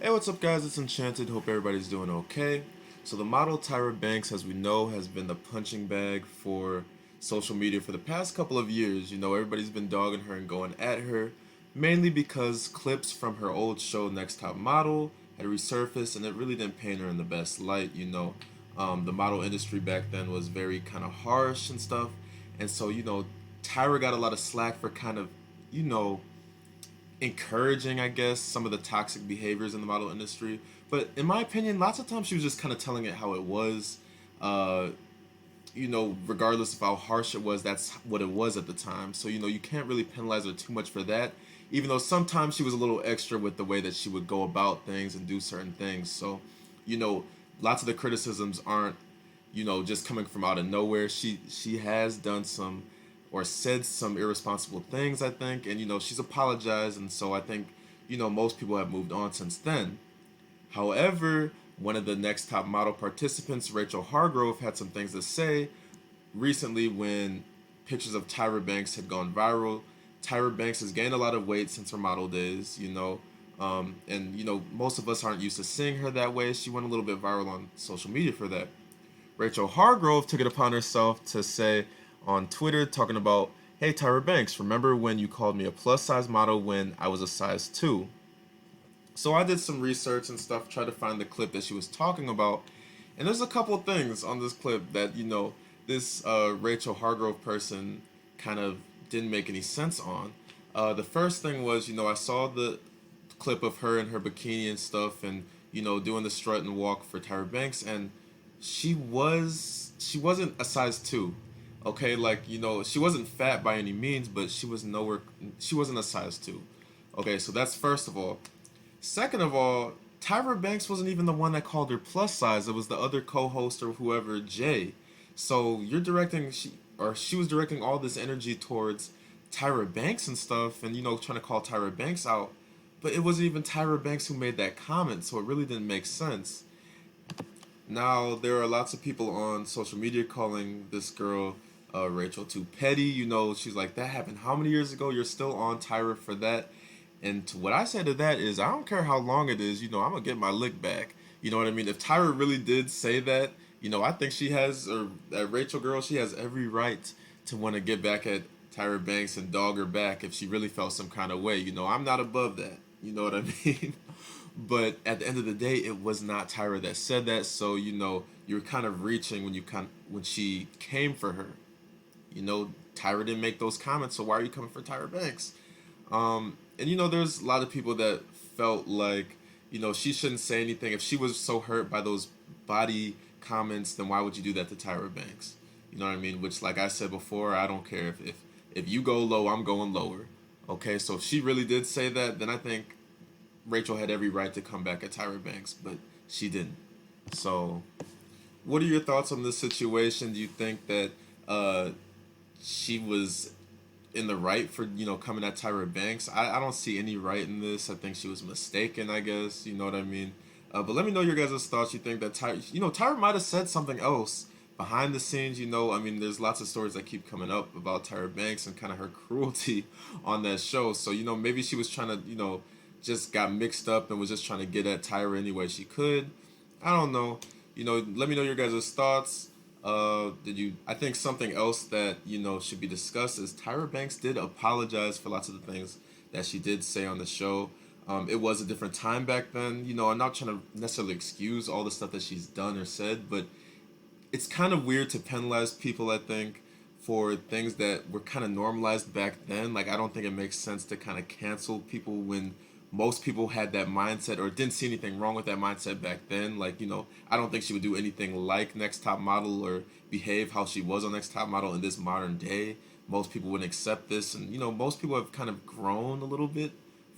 Hey, what's up, guys? It's Enchanted. Hope everybody's doing okay. So, the model Tyra Banks, as we know, has been the punching bag for social media for the past couple of years. Everybody's been dogging her and going at her, mainly because clips from her old show, Next Top Model, had resurfaced and it really didn't paint her in the best light. The model industry back then was very kind of harsh and stuff. And so, Tyra got a lot of slack for kind of, you know, encouraging, I guess, some of the toxic behaviors in the model industry. But in my opinion, lots of times she was just kind of telling it how it was. Uh, Regardless of how harsh it was, that's what it was at the time. So, you can't really penalize her too much for that. Even though sometimes she was a little extra with the way that she would go about things and do certain things. So, you know, lots of the criticisms aren't, just coming from out of nowhere. She has done some or said some irresponsible things, I think, and she's apologized, and so I think most people have moved on since then. However, one of the next top model participants, Rachel Hargrove, had some things to say recently when pictures of Tyra Banks had gone viral. Tyra Banks has gained a lot of weight since her model days, and most of us aren't used to seeing her that way. She went a little bit viral on social media for that. Rachel Hargrove took it upon herself to say on Twitter, talking about, "Hey Tyra Banks, remember when you called me a plus size model when I was a size 2?" So I did some research and stuff, tried to find the clip that she was talking about, and there's a couple of things on this clip that this Rachel Hargrove person kind of didn't make any sense on. The first thing was, I saw the clip of her in her bikini and stuff, and doing the strut and walk for Tyra Banks, and she wasn't a size 2. Okay, like she wasn't fat by any means, but she wasn't a size 2. Okay, so that's first of all. Second of all, Tyra Banks wasn't even the one that called her plus size. It was the other co-host or whoever, Jay. So you're directing she was directing all this energy towards Tyra Banks and stuff, and trying to call Tyra Banks out, but it wasn't even Tyra Banks who made that comment, so it really didn't make sense. Now there are lots of people on social media calling this girl, Rachel, too petty. She's like, that happened how many years ago? You're still on Tyra for that. And what I say to that is, I don't care how long it is. I'm gonna get my lick back. You know what I mean? If Tyra really did say that, I think she has, or that Rachel girl, she has every right to want to get back at Tyra Banks and dog her back if she really felt some kind of way. I'm not above that. You know what I mean? But at the end of the day, it was not Tyra that said that. So you're kind of reaching when she came for her. Tyra didn't make those comments, so why are you coming for Tyra Banks? And there's a lot of people that felt like she shouldn't say anything. If she was so hurt by those body comments, then why would you do that to Tyra Banks? You know what I mean? Which, like I said before, I don't care if you go low, I'm going lower. Okay, so if she really did say that, then I think Rachel had every right to come back at Tyra Banks, but she didn't. So, what are your thoughts on this situation? Do you think that she was in the right for coming at Tyra Banks? I don't see any right in this. I think she was mistaken. I guess you know what I mean. But let me know your guys' thoughts. You think that Tyra might have said something else behind the scenes? I mean, there's lots of stories that keep coming up about Tyra Banks and kind of her cruelty on that show. So maybe she was trying to just got mixed up and was just trying to get at Tyra any way she could. I don't know. Let me know your guys' thoughts. Did you? I think something else that should be discussed is Tyra Banks did apologize for lots of the things that she did say on the show. It was a different time back then. I'm not trying to necessarily excuse all the stuff that she's done or said, but it's kind of weird to penalize people, I think, for things that were kind of normalized back then. Like, I don't think it makes sense to kind of cancel people when most people had that mindset or didn't see anything wrong with that mindset back then. Like, I don't think she would do anything like Next Top Model or behave how she was on Next Top Model in this modern day. Most people wouldn't accept this. And, most people have kind of grown a little bit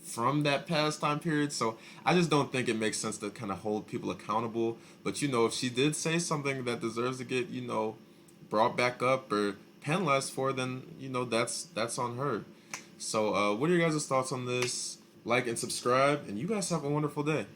from that past time period. So I just don't think it makes sense to kind of hold people accountable. But, if she did say something that deserves to get, brought back up or penalized for, then, that's on her. So what are your guys' thoughts on this? Like and subscribe, and you guys have a wonderful day.